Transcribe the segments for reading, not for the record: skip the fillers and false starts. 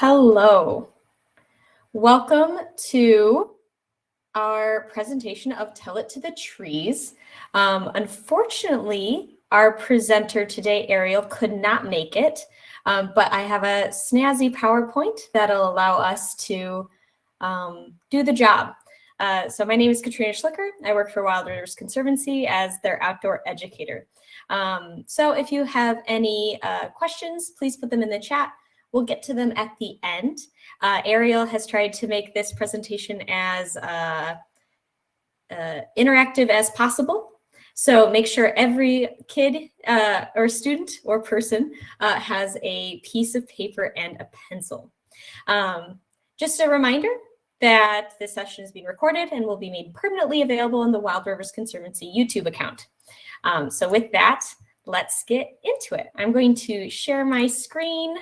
Hello. Welcome to our presentation of Tell It to the Trees. Unfortunately, our presenter today, Ariel, could not make it, but I have a snazzy PowerPoint that'll allow us to do the job. So my name is Katrina Schlicker. I work for Wild Rivers Conservancy as their outdoor educator. So if you have any questions, please put them in the chat. We'll get to them at the end. Ariel has tried to make this presentation as interactive as possible. So make sure every kid or student or person has a piece of paper and a pencil. Just a reminder that this session is being recorded and will be made permanently available on the Wild Rivers Conservancy YouTube account. So with that, let's get into it. I'm going to share my screen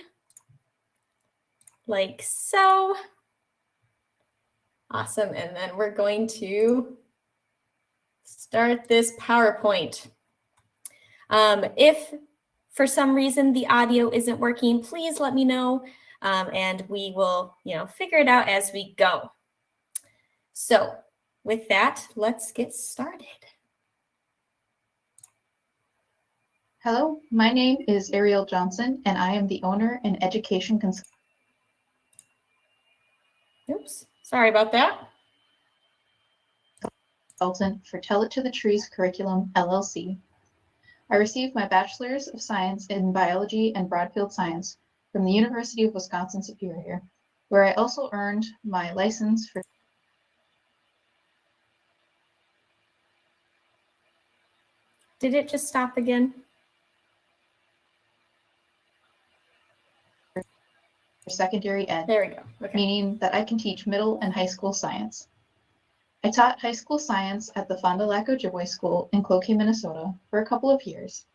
like so. Awesome. And then we're going to start this PowerPoint. If for some reason the audio isn't working, please let me know and we will, figure it out as we go. So with that, let's get started. Hello, my name is Ariel Johnson, and I am the owner and education consultant. Oops, sorry about that. For Tell It to the Trees Curriculum, LLC. I received my Bachelor's of Science in Biology and Broadfield Science from the University of Wisconsin-Superior, where I also earned my license for Did it just stop again? secondary ed. There we go. Okay. Meaning that I can teach middle and high school science. I taught high school science at the Fond du Lac Ojibwe School in Cloquet, Minnesota for a couple of years.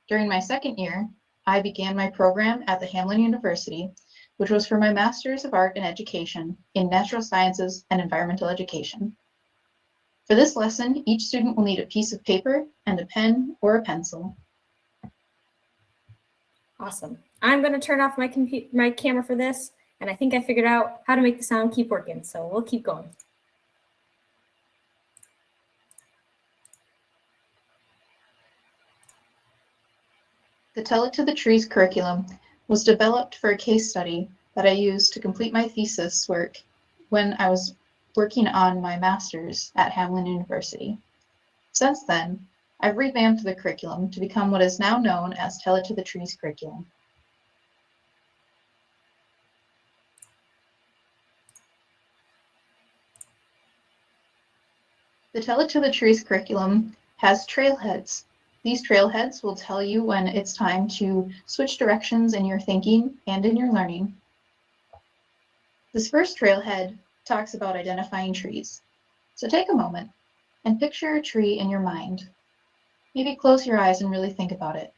During my second year, I began my program at the Hamline University, which was for my Master's of Art in Education in Natural Sciences and Environmental Education. For this lesson, each student will need a piece of paper and a pen or a pencil. Awesome. I'm going to turn off my camera for this, and I think I figured out how to make the sound keep working, so we'll keep going. The Tell It to the Trees curriculum was developed for a case study that I used to complete my thesis work when I was working on my master's at Hamline University. Since then, I've revamped the curriculum to become what is now known as Tell It to the Trees curriculum. The Tell It to the Trees curriculum has trailheads. These trailheads will tell you when it's time to switch directions in your thinking and in your learning. This first trailhead talks about identifying trees. So take a moment and picture a tree in your mind. Maybe close your eyes and really think about it.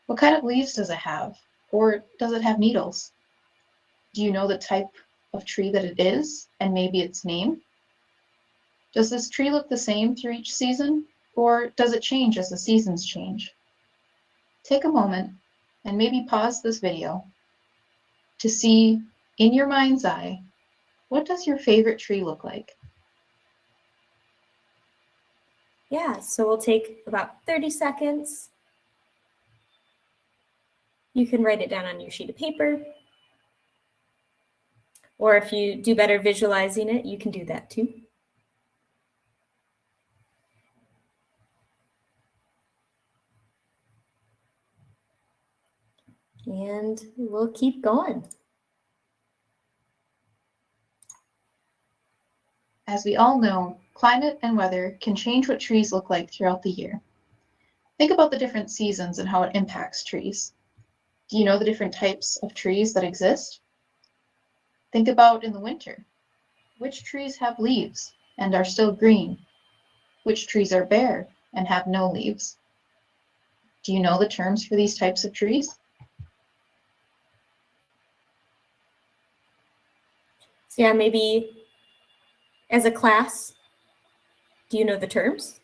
What kind of leaves does it have? Or does it have needles? Do you know the type of tree that it is and maybe its name? Does this tree look the same through each season? Or does it change as the seasons change? Take a moment and maybe pause this video to see in your mind's eye, what does your favorite tree look like? Yeah, so we'll take about 30 seconds. You can write it down on your sheet of paper. Or if you do better visualizing it, you can do that too. And we'll keep going. As we all know, climate and weather can change what trees look like throughout the year. Think about the different seasons and how it impacts trees. Do you know the different types of trees that exist? Think about in the winter. Which trees have leaves and are still green? Which trees are bare and have no leaves? Do you know the terms for these types of trees? So yeah, maybe as a class, do you know the terms?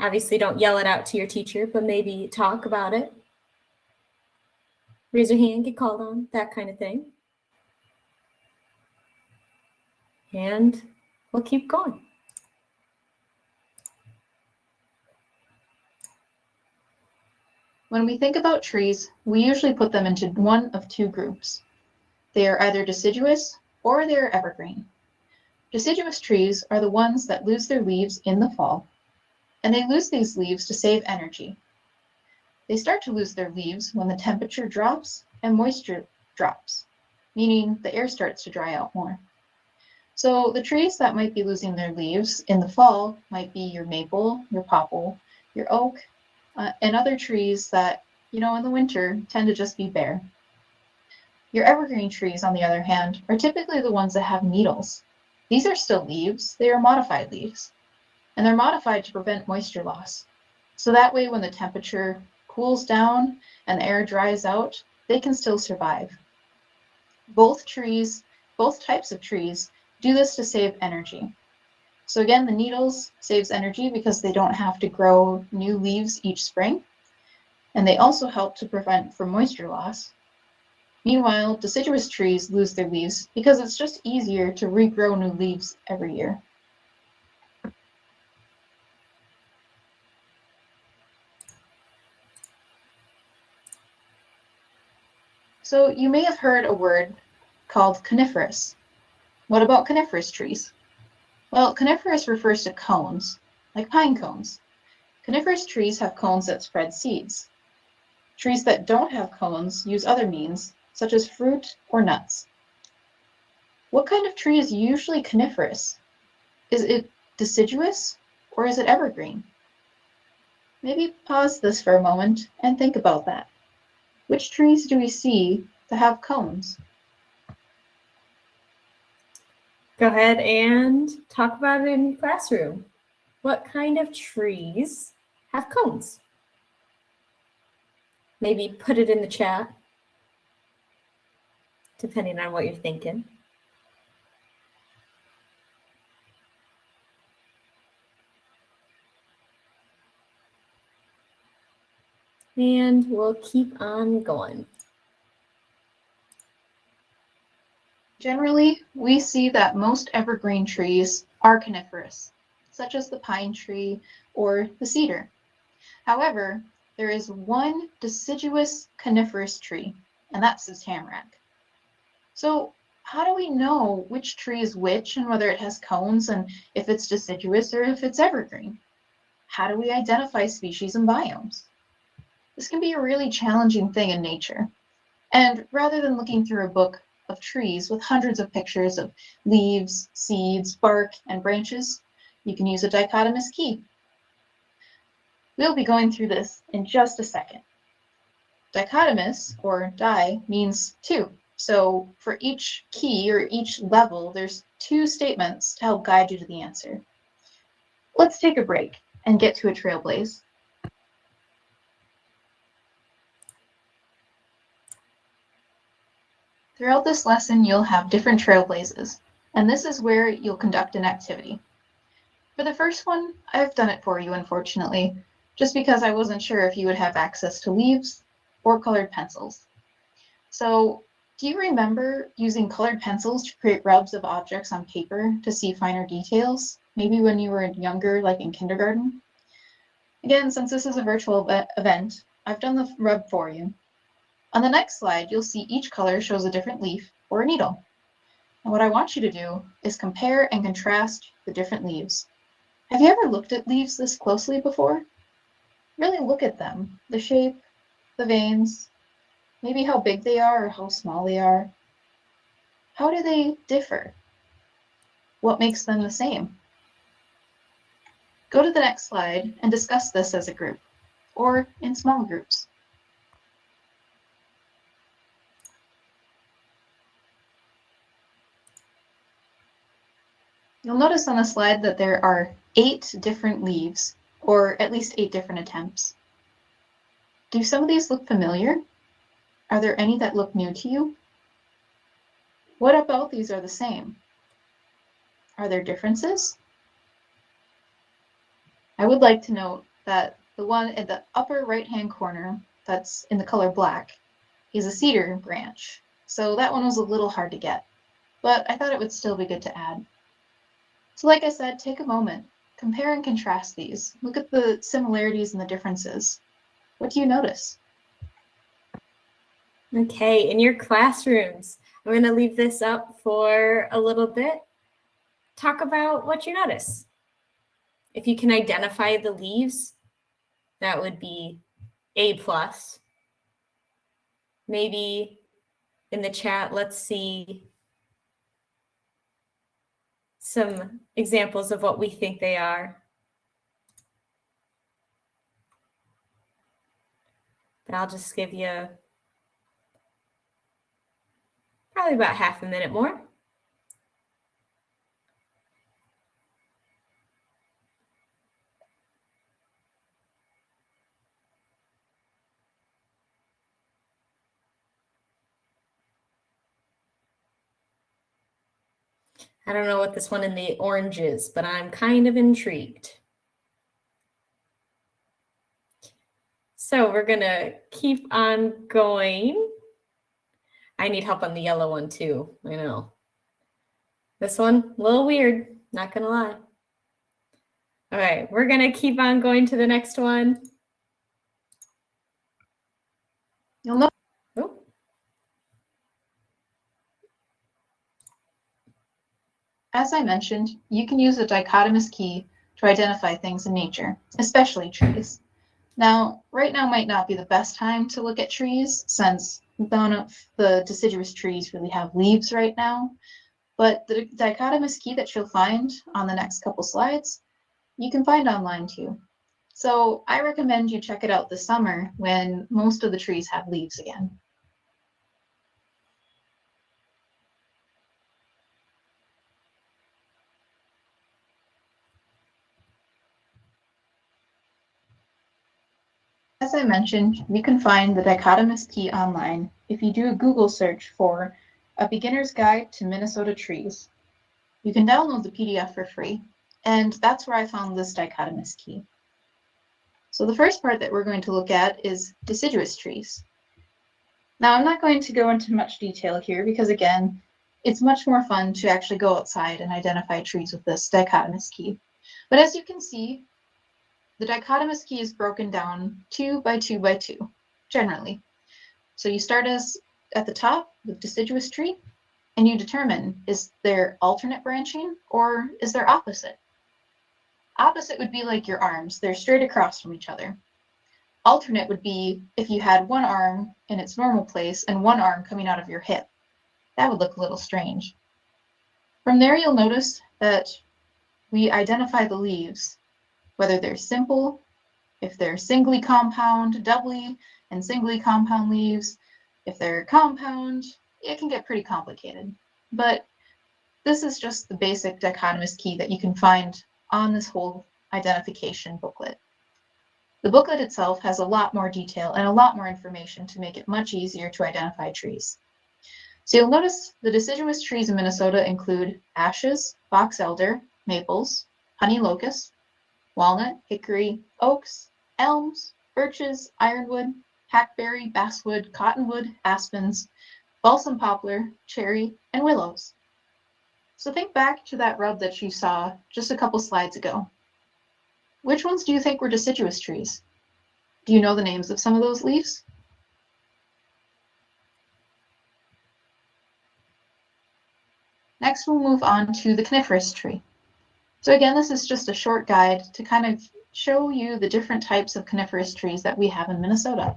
Obviously, don't yell it out to your teacher, but maybe talk about it. Raise your hand, get called on, that kind of thing. And we'll keep going. When we think about trees, we usually put them into one of two groups. They are either deciduous or they are evergreen. Deciduous trees are the ones that lose their leaves in the fall, and they lose these leaves to save energy. They start to lose their leaves when the temperature drops and moisture drops, meaning the air starts to dry out more. So the trees that might be losing their leaves in the fall might be your maple, your popple, your oak, and other trees that, in the winter tend to just be bare. Your evergreen trees, on the other hand, are typically the ones that have needles. These are still leaves, they are modified leaves, and they're modified to prevent moisture loss. So that way, when the temperature cools down and the air dries out, they can still survive. Both types of trees do this to save energy. So again, the needles saves energy because they don't have to grow new leaves each spring, and they also help to prevent from moisture loss. Meanwhile, deciduous trees lose their leaves because it's just easier to regrow new leaves every year. So you may have heard a word called coniferous. What about coniferous trees? Well, coniferous refers to cones, like pine cones. Coniferous trees have cones that spread seeds. Trees that don't have cones use other means, such as fruit or nuts. What kind of tree is usually coniferous? Is it deciduous or is it evergreen? Maybe pause this for a moment and think about that. Which trees do we see that have cones? Go ahead and talk about it in your classroom. What kind of trees have cones? Maybe put it in the chat, depending on what you're thinking. And we'll keep on going. Generally, we see that most evergreen trees are coniferous, such as the pine tree or the cedar. However, there is one deciduous coniferous tree, and that's the tamarack. So how do we know which tree is which and whether it has cones and if it's deciduous or if it's evergreen? How do we identify species and biomes? This can be a really challenging thing in nature. And rather than looking through a book of trees with hundreds of pictures of leaves, seeds, bark, and branches, you can use a dichotomous key. We'll be going through this in just a second. Dichotomous, or di, means two. So for each key or each level, there's two statements to help guide you to the answer. Let's take a break and get to a trailblaze. Throughout this lesson, you'll have different trailblazes, and this is where you'll conduct an activity. For the first one, I've done it for you, unfortunately, just because I wasn't sure if you would have access to leaves or colored pencils. So, do you remember using colored pencils to create rubs of objects on paper to see finer details? Maybe when you were younger, like in kindergarten? Again, since this is a virtual event, I've done the rub for you. On the next slide, you'll see each color shows a different leaf or a needle. And what I want you to do is compare and contrast the different leaves. Have you ever looked at leaves this closely before? Really look at them, the shape, the veins, maybe how big they are or how small they are. How do they differ? What makes them the same? Go to the next slide and discuss this as a group or in small groups. You'll notice on the slide that there are 8 different leaves, or at least 8 different attempts. Do some of these look familiar? Are there any that look new to you? What about these are the same? Are there differences? I would like to note that the one at the upper right-hand corner that's in the color black is a cedar branch, so that one was a little hard to get, but I thought it would still be good to add. So like I said, take a moment, compare and contrast these. Look at the similarities and the differences. What do you notice? Okay, in your classrooms, I'm going to leave this up for a little bit. Talk about what you notice. If you can identify the leaves, that would be A+. Maybe in the chat, let's see some examples of what we think they are. But I'll just give you probably about half a minute more. I don't know what this one in the orange is, but I'm kind of intrigued. So we're gonna keep on going. I need help on the yellow one too, I know. This one, a little weird, not gonna lie. All right, we're gonna keep on going to the next one. You'll know. Oh. As I mentioned, you can use a dichotomous key to identify things in nature, especially trees. Now, right now might not be the best time to look at trees since none of the deciduous trees really have leaves right now, but the dichotomous key that you'll find on the next couple slides, you can find online too. So I recommend you check it out this summer when most of the trees have leaves again. As I mentioned, you can find the dichotomous key online if you do a Google search for A Beginner's Guide to Minnesota Trees. You can download the PDF for free, and that's where I found this dichotomous key. So the first part that we're going to look at is deciduous trees. Now, I'm not going to go into much detail here because, again, it's much more fun to actually go outside and identify trees with this dichotomous key. But as you can see, the dichotomous key is broken down 2 by 2 by 2, generally. So you start at the top with deciduous tree, and you determine, is there alternate branching or is there opposite? Opposite would be like your arms. They're straight across from each other. Alternate would be if you had one arm in its normal place and one arm coming out of your hip. That would look a little strange. From there, you'll notice that we identify the leaves, whether they're simple, if they're singly compound, doubly and singly compound leaves. If they're compound, it can get pretty complicated. But this is just the basic dichotomous key that you can find on this whole identification booklet. The booklet itself has a lot more detail and a lot more information to make it much easier to identify trees. So you'll notice the deciduous trees in Minnesota include ashes, box elder, maples, honey locust, walnut, hickory, oaks, elms, birches, ironwood, hackberry, basswood, cottonwood, aspens, balsam poplar, cherry, and willows. So think back to that rub that you saw just a couple slides ago. Which ones do you think were deciduous trees? Do you know the names of some of those leaves? Next, we'll move on to the coniferous tree. So again, this is just a short guide to kind of show you the different types of coniferous trees that we have in Minnesota.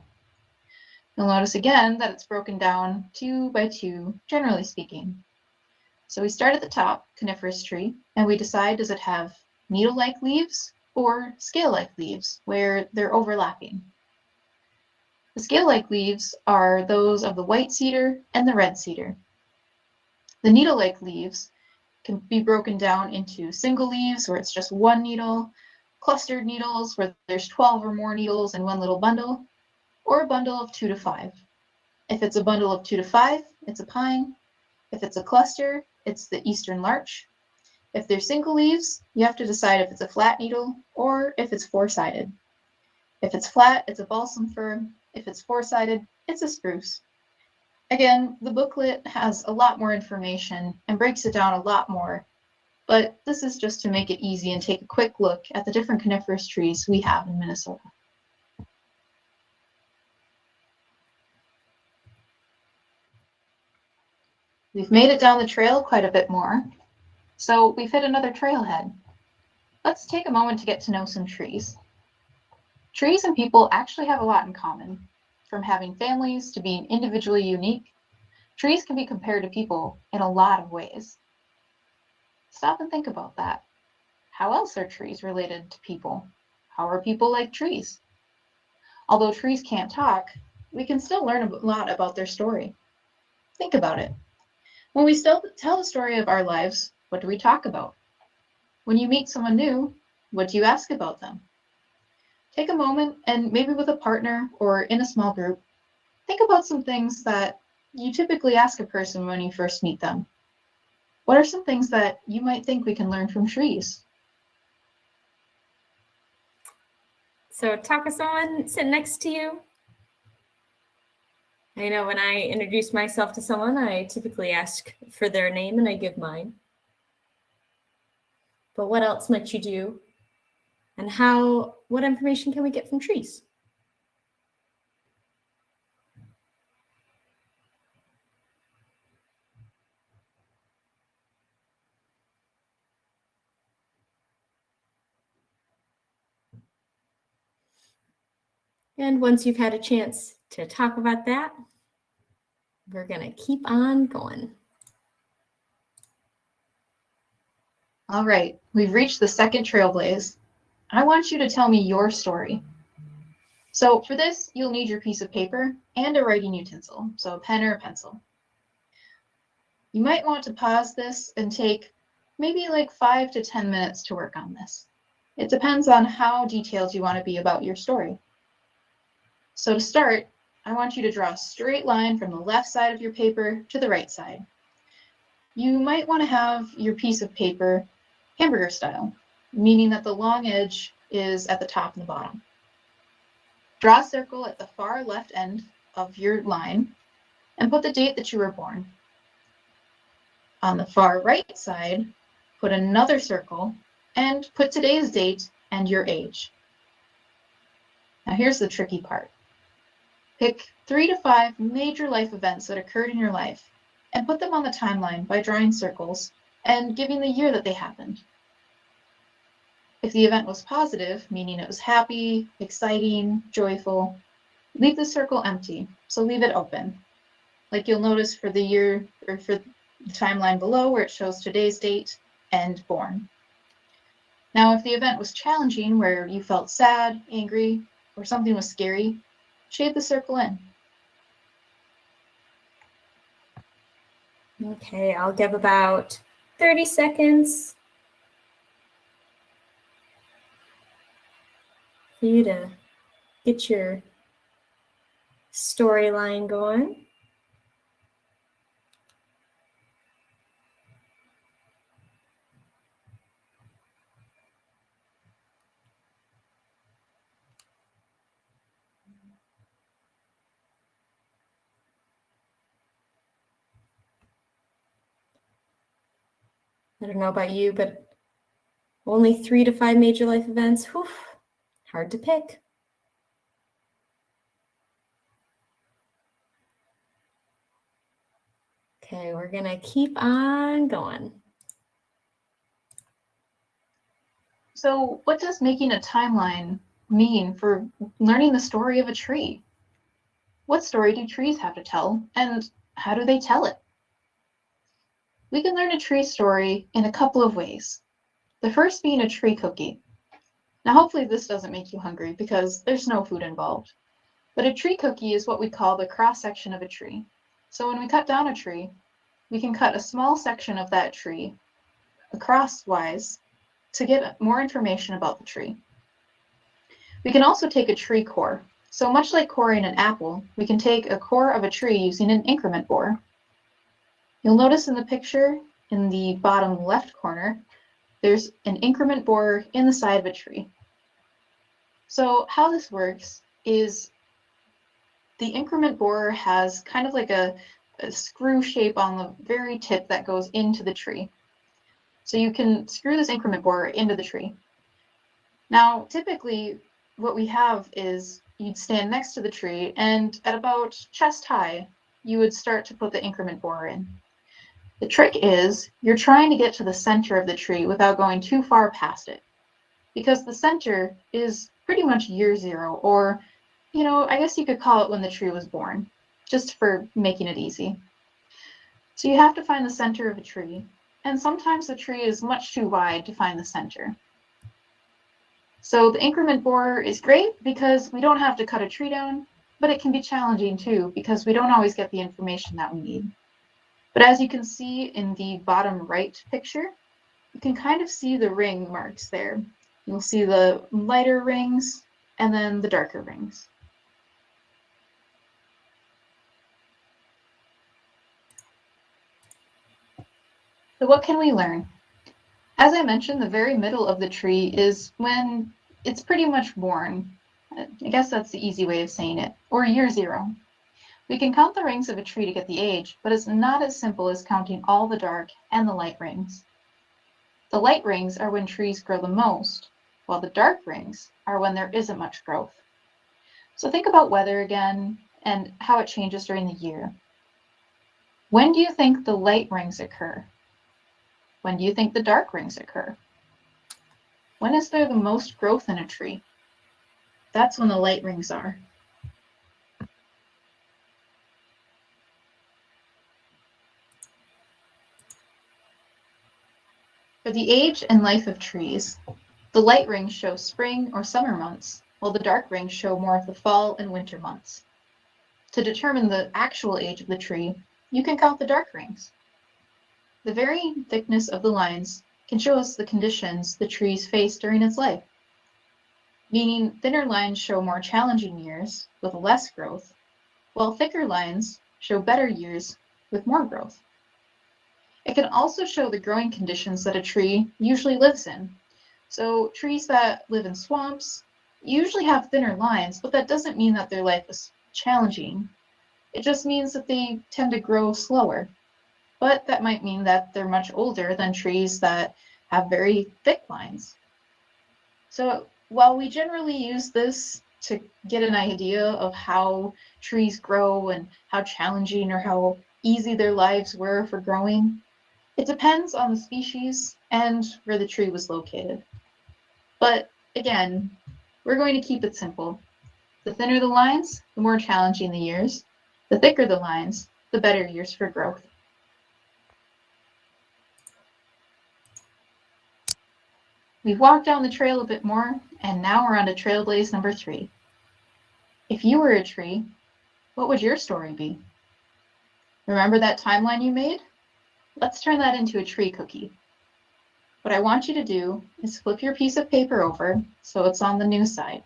You'll notice again that it's broken down 2 by 2, generally speaking. So we start at the top, coniferous tree, and we decide, does it have needle-like leaves or scale-like leaves where they're overlapping? The scale-like leaves are those of the white cedar and the red cedar. The needle-like leaves can be broken down into single leaves where it's just one needle, clustered needles where there's 12 or more needles in one little bundle, or a bundle of 2 to 5. If it's a bundle of 2 to 5, it's a pine. If it's a cluster, it's the eastern larch. If they're single leaves, you have to decide if it's a flat needle or if it's four-sided. If it's flat, it's a balsam fir. If it's four-sided, it's a spruce. Again, the booklet has a lot more information and breaks it down a lot more, but this is just to make it easy and take a quick look at the different coniferous trees we have in Minnesota. We've made it down the trail quite a bit more, so we've hit another trailhead. Let's take a moment to get to know some trees. Trees and people actually have a lot in common. From having families to being individually unique, trees can be compared to people in a lot of ways. Stop and think about that. How else are trees related to people? How are people like trees? Although trees can't talk, we can still learn a lot about their story. Think about it. When we still tell the story of our lives, what do we talk about? When you meet someone new, what do you ask about them? Take a moment and maybe with a partner or in a small group, think about some things that you typically ask a person when you first meet them. What are some things that you might think we can learn from trees? So talk with someone sitting next to you. I know when I introduce myself to someone, I typically ask for their name and I give mine. But what else might you do? And what information can we get from trees? And once you've had a chance to talk about that, we're going to keep on going. All right, we've reached the second trailblaze. I want you to tell me your story. So for this, you'll need your piece of paper and a writing utensil, so a pen or a pencil. You might want to pause this and take maybe like 5 to 10 minutes to work on this. It depends on how detailed you want to be about your story. So to start, I want you to draw a straight line from the left side of your paper to the right side. You might want to have your piece of paper hamburger style, meaning that the long edge is at the top and the bottom. Draw a circle at the far left end of your line and put the date that you were born. On the far right side, put another circle and put today's date and your age. Now here's the tricky part. Pick 3 to 5 major life events that occurred in your life and put them on the timeline by drawing circles and giving the year that they happened. If the event was positive, meaning it was happy, exciting, joyful, leave the circle empty, so leave it open. Like you'll notice for the year or for the timeline below where it shows today's date and born. Now, if the event was challenging, where you felt sad, angry, or something was scary, shade the circle in. Okay, I'll give about 30 seconds for you to get your storyline going. I don't know about you, but only 3 to 5 major life events. Whew, hard to pick. Okay, we're gonna keep on going. So what does making a timeline mean for learning the story of a tree? What story do trees have to tell, and how do they tell it? We can learn a tree story in a couple of ways. The first being a tree cookie. Now hopefully this doesn't make you hungry because there's no food involved. But a tree cookie is what we call the cross-section of a tree. So when we cut down a tree, we can cut a small section of that tree across-wise to get more information about the tree. We can also take a tree core. So much like coring an apple, we can take a core of a tree using an increment bore. You'll notice in the picture in the bottom left corner, there's an increment bore in the side of a tree. So how this works is the increment bore has kind of like a a screw shape on the very tip that goes into the tree. So you can screw this increment borer into the tree. Now, typically, what we have is you'd stand next to the tree, and at about chest high, you would start to put the increment borer in. The trick is you're trying to get to the center of the tree without going too far past it, because the center is pretty much year zero, or, I guess you could call it when the tree was born, just for making it easy. So you have to find the center of a tree, and sometimes the tree is much too wide to find the center. So the increment borer is great because we don't have to cut a tree down, but it can be challenging too because we don't always get the information that we need. But as you can see in the bottom right picture, you can kind of see the ring marks there. You'll see the lighter rings and then the darker rings. So what can we learn? As I mentioned, the very middle of the tree is when it's pretty much born. I guess that's the easy way of saying it, or year zero. We can count the rings of a tree to get the age, but it's not as simple as counting all the dark and the light rings. The light rings are when trees grow the most, while the dark rings are when there isn't much growth. So think about weather again and how it changes during the year. When do you think the light rings occur? When do you think the dark rings occur? When is there the most growth in a tree? That's when the light rings are. For the age and life of trees, the light rings show spring or summer months, while the dark rings show more of the fall and winter months. To determine the actual age of the tree, you can count the dark rings. The varying thickness of the lines can show us the conditions the trees face during its life, meaning thinner lines show more challenging years with less growth, while thicker lines show better years with more growth. It can also show the growing conditions that a tree usually lives in. So trees that live in swamps usually have thinner lines, but that doesn't mean that their life is challenging. It just means that they tend to grow slower. But that might mean that they're much older than trees that have very thick lines. So while we generally use this to get an idea of how trees grow and how challenging or how easy their lives were for growing, it depends on the species and where the tree was located. But again, we're going to keep it simple. The thinner the lines, the more challenging the years. The thicker the lines, the better years for growth. We've walked down the trail a bit more, and now we're on to trailblaze number 3. If you were a tree, what would your story be? Remember that timeline you made? Let's turn that into a tree cookie. What I want you to do is flip your piece of paper over so it's on the new side.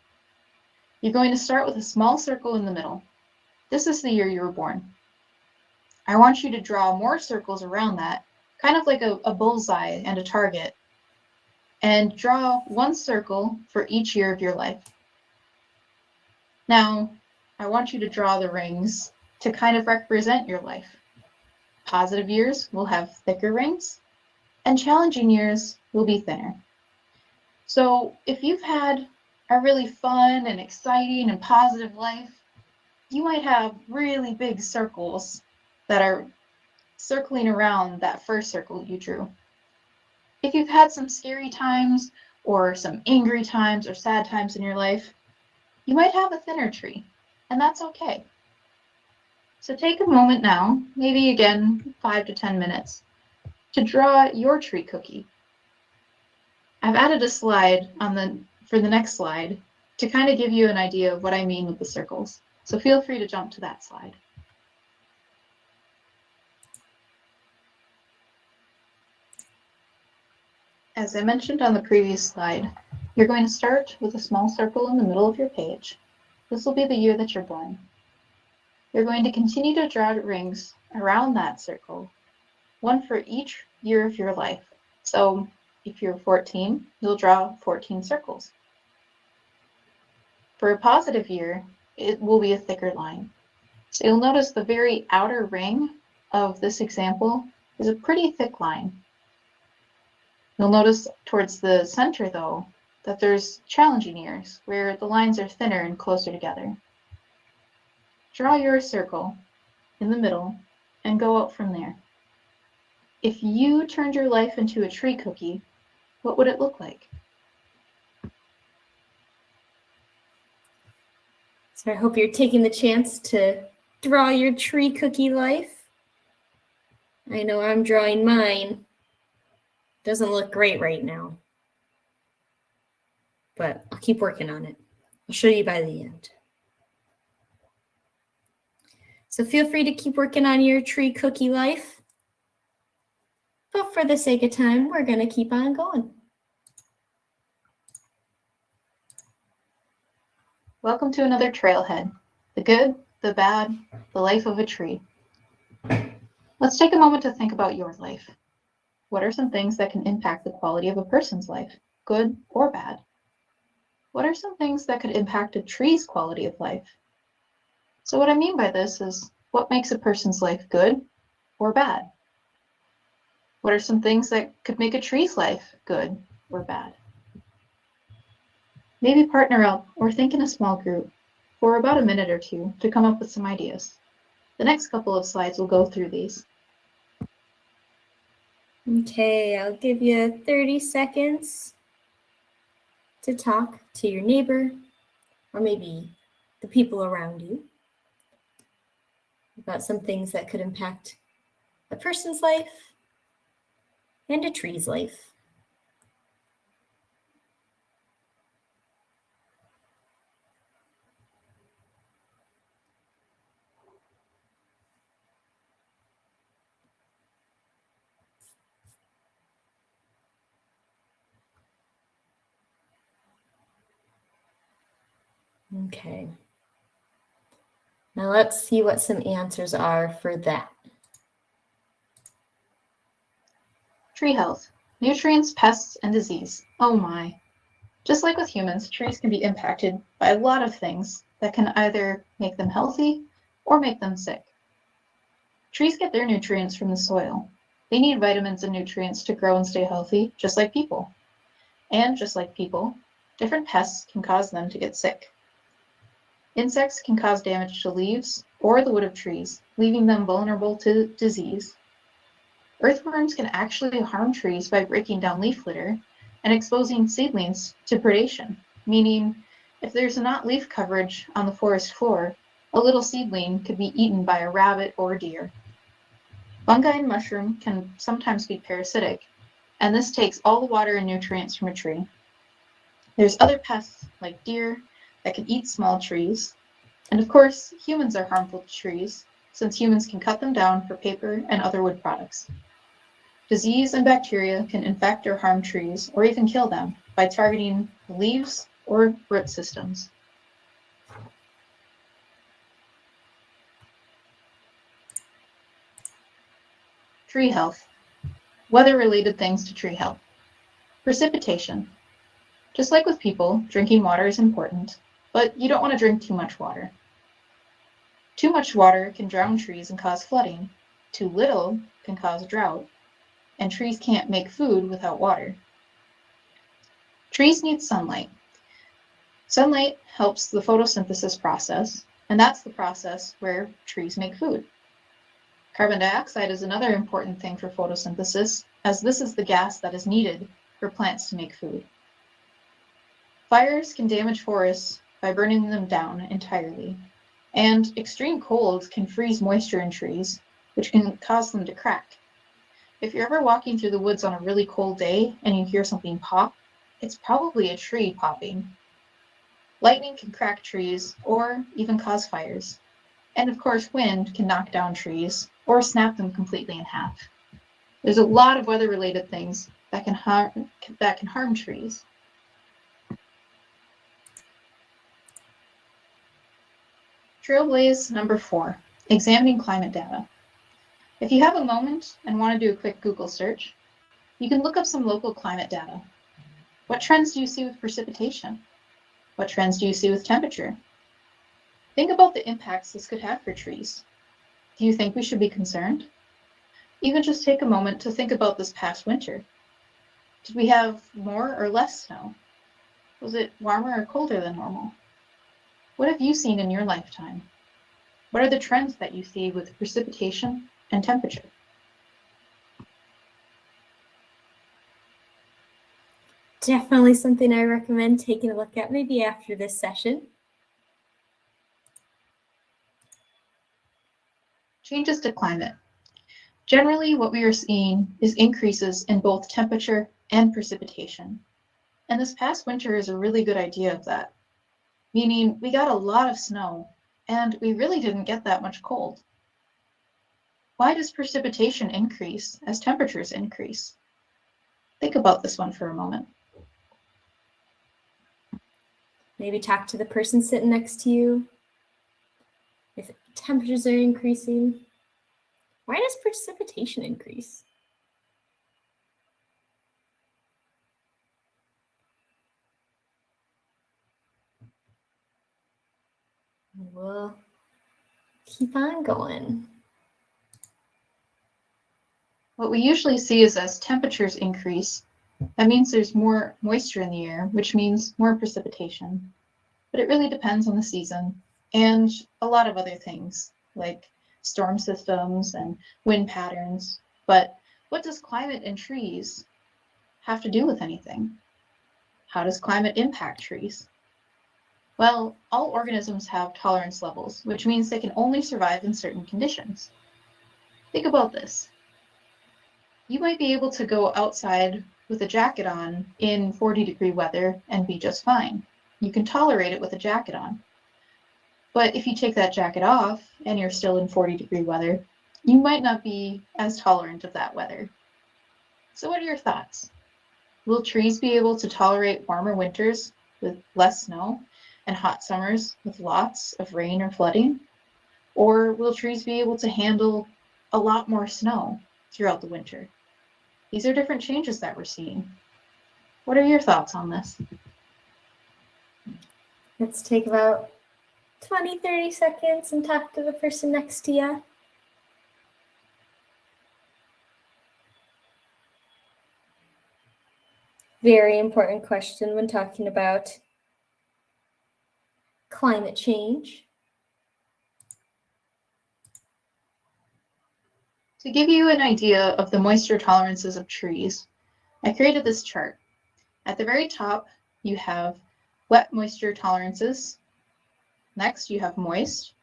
You're going to start with a small circle in the middle. This is the year you were born. I want you to draw more circles around that, kind of like a bullseye and a target, and draw one circle for each year of your life. Now, I want you to draw the rings to kind of represent your life. Positive years will have thicker rings, and challenging years will be thinner. So if you've had a really fun and exciting and positive life, you might have really big circles that are circling around that first circle you drew. If you've had some scary times or some angry times or sad times in your life, you might have a thinner tree, and that's okay. So take a moment now, maybe again 5 to 10 minutes, to draw your tree cookie. I've added a slide for the next slide to kind of give you an idea of what I mean with the circles. So feel free to jump to that slide. As I mentioned on the previous slide, you're going to start with a small circle in the middle of your page. This will be the year that you're born. You're going to continue to draw rings around that circle, one for each year of your life. So if you're 14, you'll draw 14 circles. For a positive year, it will be a thicker line. So you'll notice the very outer ring of this example is a pretty thick line. You'll notice towards the center, though, that there's challenging years where the lines are thinner and closer together. Draw your circle in the middle and go out from there. If you turned your life into a tree cookie, what would it look like? So I hope you're taking the chance to draw your tree cookie life. I know I'm drawing mine. Doesn't look great right now, but I'll keep working on it. I'll show you by the end. So feel free to keep working on your tree cookie life. But for the sake of time, we're going to keep on going. Welcome to another trailhead. The good, the bad, the life of a tree. Let's take a moment to think about your life. What are some things that can impact the quality of a person's life, good or bad? What are some things that could impact a tree's quality of life? So what I mean by this is, what makes a person's life good or bad? What are some things that could make a tree's life good or bad? Maybe partner up or think in a small group for about a minute or two to come up with some ideas. The next couple of slides will go through these. Okay, I'll give you 30 seconds to talk to your neighbor or maybe the people around you about some things that could impact a person's life and a tree's life. Okay. Now let's see what some answers are for that. Tree health, nutrients, pests, and disease. Oh my. Just like with humans, trees can be impacted by a lot of things that can either make them healthy or make them sick. Trees get their nutrients from the soil. They need vitamins and nutrients to grow and stay healthy, just like people. And just like people, different pests can cause them to get sick. Insects can cause damage to leaves or the wood of trees, leaving them vulnerable to disease. Earthworms can actually harm trees by breaking down leaf litter and exposing seedlings to predation, meaning if there's not leaf coverage on the forest floor, a little seedling could be eaten by a rabbit or a deer. Fungi and mushroom can sometimes be parasitic, and this takes all the water and nutrients from a tree. There's other pests like deer that can eat small trees, and of course, humans are harmful to trees since humans can cut them down for paper and other wood products. Disease and bacteria can infect or harm trees or even kill them by targeting the leaves or root systems. Tree health. Weather-related things to tree health. Precipitation. Just like with people, drinking water is important, but you don't want to drink too much water. Too much water can drown trees and cause flooding. Too little can cause drought, and trees can't make food without water. Trees need sunlight. Sunlight helps the photosynthesis process, and that's the process where trees make food. Carbon dioxide is another important thing for photosynthesis, as this is the gas that is needed for plants to make food. Fires can damage forests by burning them down entirely, and extreme colds can freeze moisture in trees, which can cause them to crack. If you're ever walking through the woods on a really cold day and you hear something pop, it's probably a tree popping. Lightning can crack trees or even cause fires. And of course, wind can knock down trees or snap them completely in half. There's a lot of weather-related things that can harm trees. Trailblaze number 4, examining climate data. If you have a moment and want to do a quick Google search, you can look up some local climate data. What trends do you see with precipitation? What trends do you see with temperature? Think about the impacts this could have for trees. Do you think we should be concerned? Even just take a moment to think about this past winter. Did we have more or less snow? Was it warmer or colder than normal? What have you seen in your lifetime? What are the trends that you see with precipitation and temperature? Definitely something I recommend taking a look at maybe after this session. Changes to climate. Generally, what we are seeing is increases in both temperature and precipitation. And this past winter is a really good idea of that, meaning we got a lot of snow and we really didn't get that much cold. Why does precipitation increase as temperatures increase? Think about this one for a moment. Maybe talk to the person sitting next to you. If temperatures are increasing, why does precipitation increase? We'll keep on going. What we usually see is as temperatures increase, that means there's more moisture in the air, which means more precipitation. But it really depends on the season and a lot of other things like storm systems and wind patterns. But what does climate and trees have to do with anything? How does climate impact trees? Well, all organisms have tolerance levels, which means they can only survive in certain conditions. Think about this. You might be able to go outside with a jacket on in 40-degree weather and be just fine. You can tolerate it with a jacket on. But if you take that jacket off and you're still in 40-degree weather, you might not be as tolerant of that weather. So what are your thoughts? Will trees be able to tolerate warmer winters with less snow and hot summers with lots of rain or flooding? Or will trees be able to handle a lot more snow throughout the winter? These are different changes that we're seeing. What are your thoughts on this? Let's take about 20, 30 seconds and talk to the person next to you. Very important question when talking about climate change. To give you an idea of the moisture tolerances of trees, I created this chart. At the very top, you have wet moisture tolerances. Next, you have moist.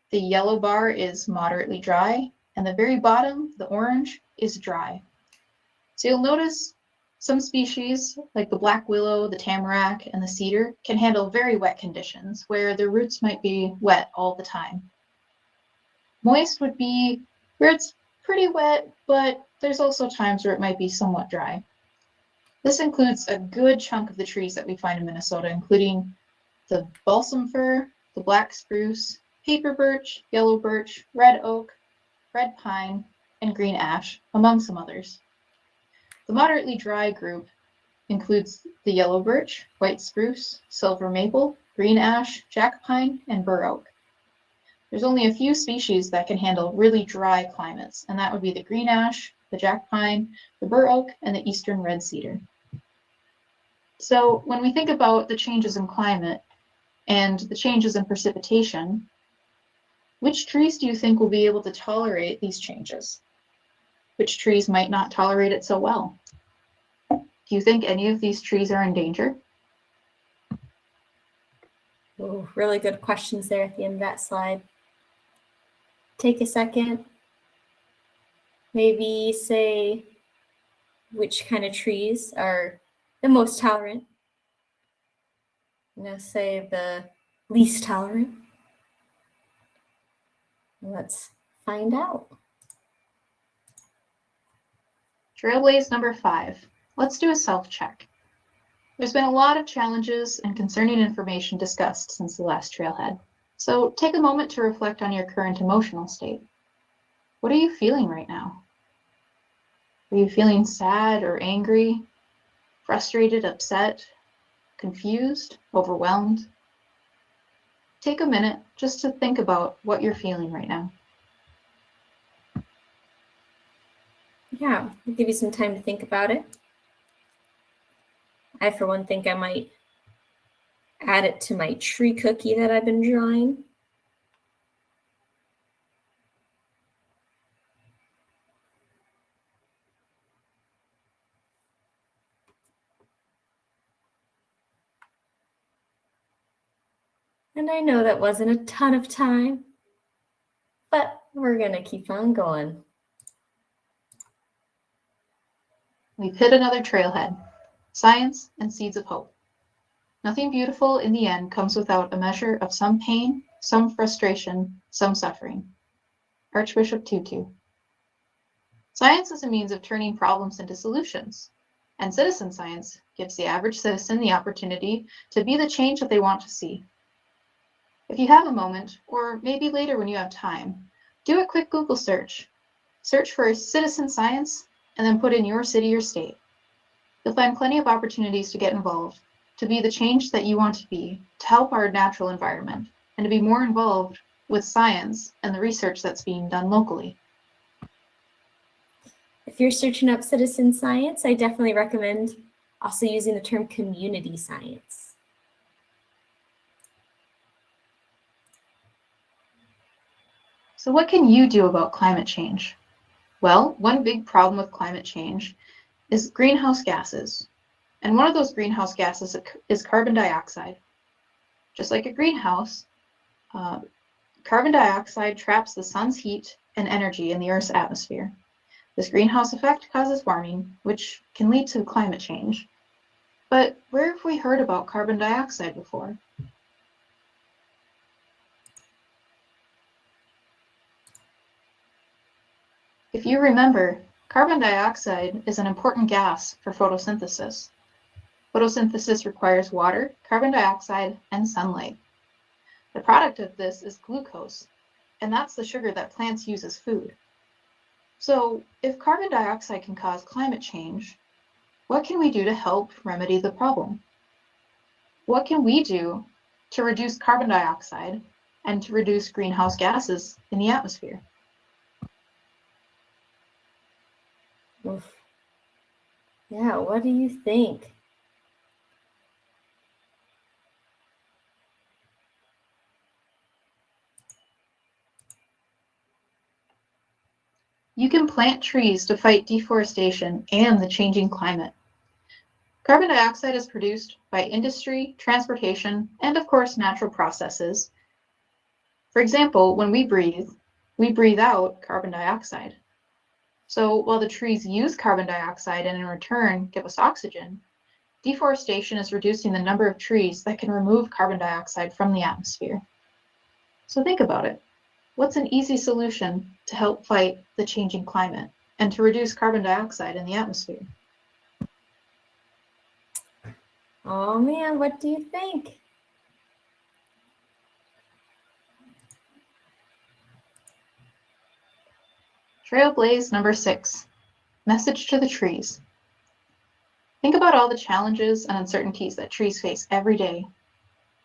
The yellow bar is moderately dry, and the very bottom, the orange, is dry. So you'll notice some species, like the black willow, the tamarack, and the cedar, can handle very wet conditions where their roots might be wet all the time. Moist would be where it's pretty wet, but there's also times where it might be somewhat dry. This includes a good chunk of the trees that we find in Minnesota, including the balsam fir, the black spruce, paper birch, yellow birch, red oak, red pine, and green ash, among some others. The moderately dry group includes the yellow birch, white spruce, silver maple, green ash, jack pine, and bur oak. There's only a few species that can handle really dry climates, and that would be the green ash, the jack pine, the bur oak, and the eastern red cedar. So when we think about the changes in climate and the changes in precipitation, which trees do you think will be able to tolerate these changes? Which trees might not tolerate it so well? Do you think any of these trees are in danger? Oh, really good questions there at the end of that slide. Take a second. Maybe say which kind of trees are the most tolerant. Say the least tolerant. Let's find out. Trailblaze number 5. Let's do a self-check. There's been a lot of challenges and concerning information discussed since the last trailhead. So take a moment to reflect on your current emotional state. What are you feeling right now? Are you feeling sad or angry, frustrated, upset, confused, overwhelmed? Take a minute just to think about what you're feeling right now. Yeah, I'll give you some time to think about it. I, for one, think I might add it to my tree cookie that I've been drawing. And I know that wasn't a ton of time, but we're gonna keep on going. We've hit another trailhead. Science and seeds of hope. Nothing beautiful in the end comes without a measure of some pain, some frustration, some suffering. Archbishop Tutu. Science is a means of turning problems into solutions, and citizen science gives the average citizen the opportunity to be the change that they want to see. If you have a moment, or maybe later when you have time, do a quick Google search. Search for citizen science, and then put in your city or state. You'll find plenty of opportunities to get involved, to be the change that you want to be, to help our natural environment, and to be more involved with science and the research that's being done locally. If you're searching up citizen science, I definitely recommend also using the term community science. So what can you do about climate change? Well, one big problem with climate change is greenhouse gases. And one of those greenhouse gases is carbon dioxide. Just like a greenhouse, carbon dioxide traps the sun's heat and energy in the Earth's atmosphere. This greenhouse effect causes warming, which can lead to climate change. But where have we heard about carbon dioxide before? If you remember, carbon dioxide is an important gas for photosynthesis. Photosynthesis requires water, carbon dioxide, and sunlight. The product of this is glucose, and that's the sugar that plants use as food. So, if carbon dioxide can cause climate change, what can we do to help remedy the problem? What can we do to reduce carbon dioxide and to reduce greenhouse gases in the atmosphere? Oof. Yeah, what do you think? You can plant trees to fight deforestation and the changing climate. Carbon dioxide is produced by industry, transportation, and of course, natural processes. For example, when we breathe out carbon dioxide. So while the trees use carbon dioxide and in return give us oxygen, deforestation is reducing the number of trees that can remove carbon dioxide from the atmosphere. So think about it. What's an easy solution to help fight the changing climate and to reduce carbon dioxide in the atmosphere? Oh man, what do you think? Trailblaze number 6, message to the trees. Think about all the challenges and uncertainties that trees face every day.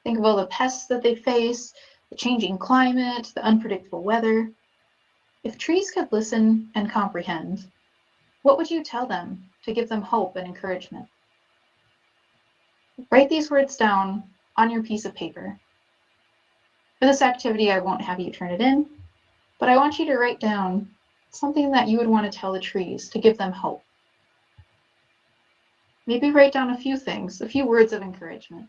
Think of all the pests that they face, the changing climate, the unpredictable weather. If trees could listen and comprehend, what would you tell them to give them hope and encouragement? Write these words down on your piece of paper. For this activity, I won't have you turn it in, but I want you to write down something that you would want to tell the trees to give them hope. Maybe write down a few things, a few words of encouragement.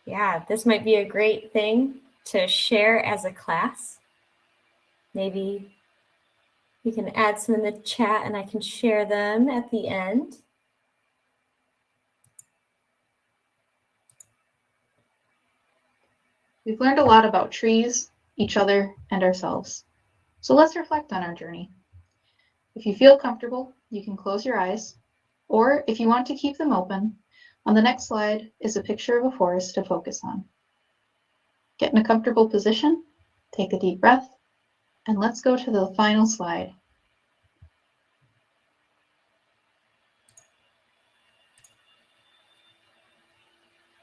Yeah, this might be a great thing to share as a class. Maybe you can add some in the chat and I can share them at the end. We've learned a lot about trees, each other, and ourselves. So let's reflect on our journey. If you feel comfortable, you can close your eyes, or if you want to keep them open, on the next slide is a picture of a forest to focus on. Get in a comfortable position, take a deep breath, and let's go to the final slide.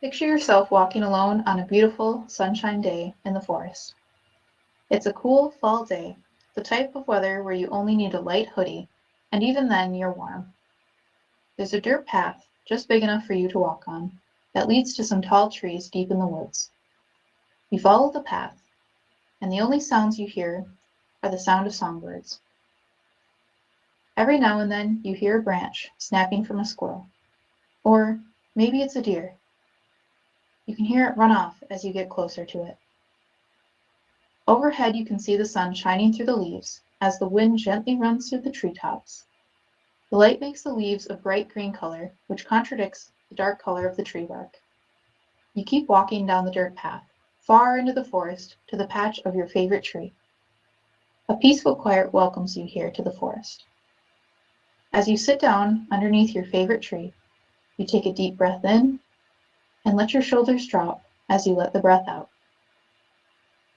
Picture yourself walking alone on a beautiful sunshine day in the forest. It's a cool fall day. the type of weather where you only need a light hoodie, and even then you're warm. There's a dirt path just big enough for you to walk on that leads to some tall trees deep in the woods. You follow the path, and the only sounds you hear are the sound of songbirds. Every now and then you hear a branch snapping from a squirrel, or maybe it's a deer. You can hear it run off as you get closer to it. Overhead you can see the sun shining through the leaves as the wind gently runs through the treetops. The light makes the leaves a bright green color, which contradicts the dark color of the tree bark. You keep walking down the dirt path, far into the forest to the patch of your favorite tree. A peaceful quiet welcomes you here to the forest. As you sit down underneath your favorite tree, you take a deep breath in and let your shoulders drop as you let the breath out.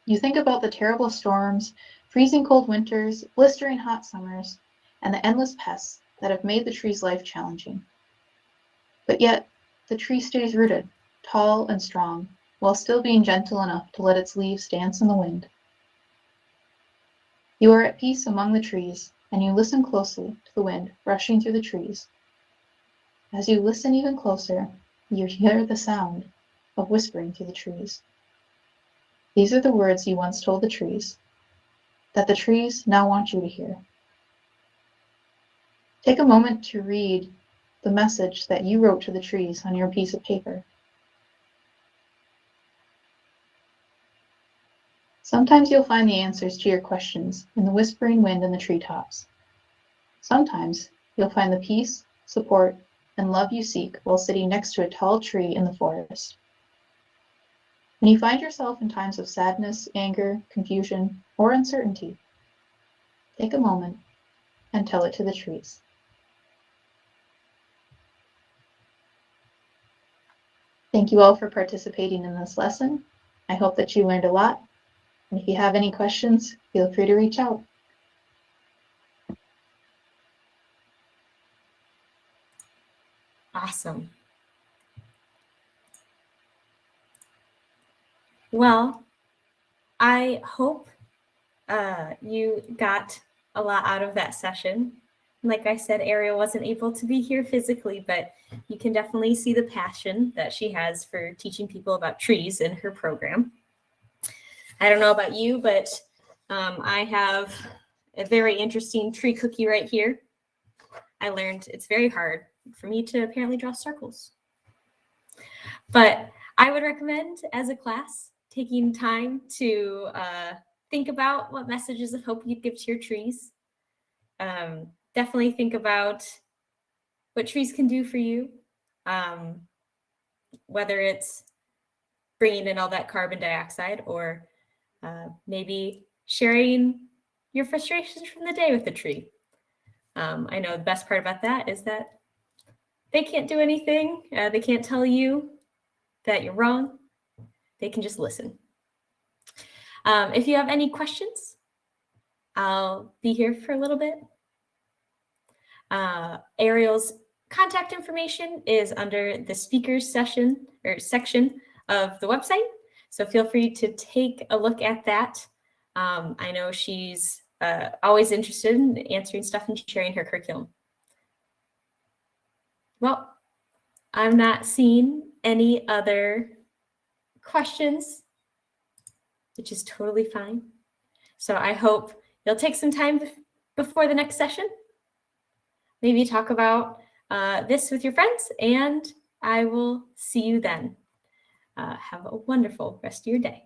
You think about the terrible storms, freezing cold winters, blistering hot summers, and the endless pests that have made the tree's life challenging. But yet, the tree stays rooted, tall and strong, while still being gentle enough to let its leaves dance in the wind. You are at peace among the trees, and you listen closely to the wind rushing through the trees. As you listen even closer, you hear the sound of whispering through the trees. These are the words you once told the trees, that the trees now want you to hear. Take a moment to read the message that you wrote to the trees on your piece of paper. Sometimes you'll find the answers to your questions in the whispering wind in the treetops. Sometimes you'll find the peace, support, and love you seek while sitting next to a tall tree in the forest. When you find yourself in times of sadness, anger, confusion, or uncertainty, take a moment and tell it to the trees. Thank you all for participating in this lesson. I hope that you learned a lot. And if you have any questions, feel free to reach out. Awesome. Well, I hope you got a lot out of that session. Like I said, Ariel wasn't able to be here physically, but you can definitely see the passion that she has for teaching people about trees in her program. I don't know about you, but I have a very interesting tree cookie right here. I learned it's very hard for me to apparently draw circles. But I would recommend, as a class, taking time to think about what messages of hope you'd give to your trees. Definitely think about what trees can do for you, whether it's bringing in all that carbon dioxide or maybe sharing your frustrations from the day with the tree. I know the best part about that is that they can't do anything. They can't tell you that you're wrong. They can just listen. If you have any questions, I'll be here for a little bit. Ariel's contact information is under the speakers section of the website. So feel free to take a look at that. I know she's always interested in answering stuff and sharing her curriculum. Well, I'm not seeing any other questions, which is totally fine. So I hope you'll take some time before the next session. Maybe talk about this with your friends, and I will see you then. Have a wonderful rest of your day.